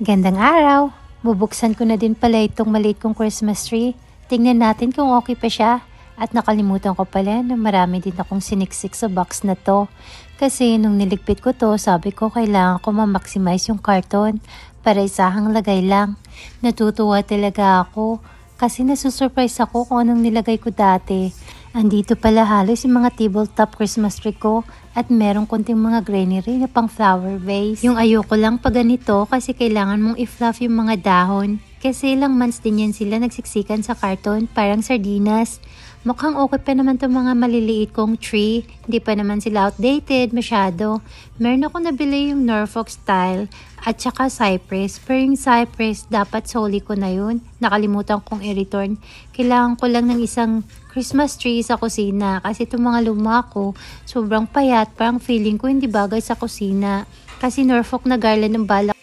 Gandang araw! Bubuksan ko na din pala itong maliit kong Christmas tree. Tingnan natin kung okay pa siya. At nakalimutan ko pala na marami din akong siniksik sa box na to. Kasi nung niligpit ko to, sabi ko kailangan ko ma-maximize yung karton para isahang lagay lang. Natutuwa talaga ako kasi nasusurprise ako kung anong nilagay ko dati. Andito pala halos yung mga tabletop Christmas tree ko at merong konting mga greenery na pang flower vase. Yung ayoko lang pa ganito kasi kailangan mong i-fluff yung mga dahon. Kasi ilang months din yan sila nagsiksikan sa karton, parang sardinas. Mukhang okay pa naman itong mga maliliit kong tree. Hindi pa naman sila outdated masyado. Meron ako nabili yung Norfolk style at saka cypress. Pero yung cypress, dapat soli ko na yun. Nakalimutan kong i-return. Kailangan ko lang ng isang Christmas tree sa kusina. Kasi itong mga luma ko, sobrang payat. Parang feeling ko hindi bagay sa kusina. Kasi Norfolk na garland ng balak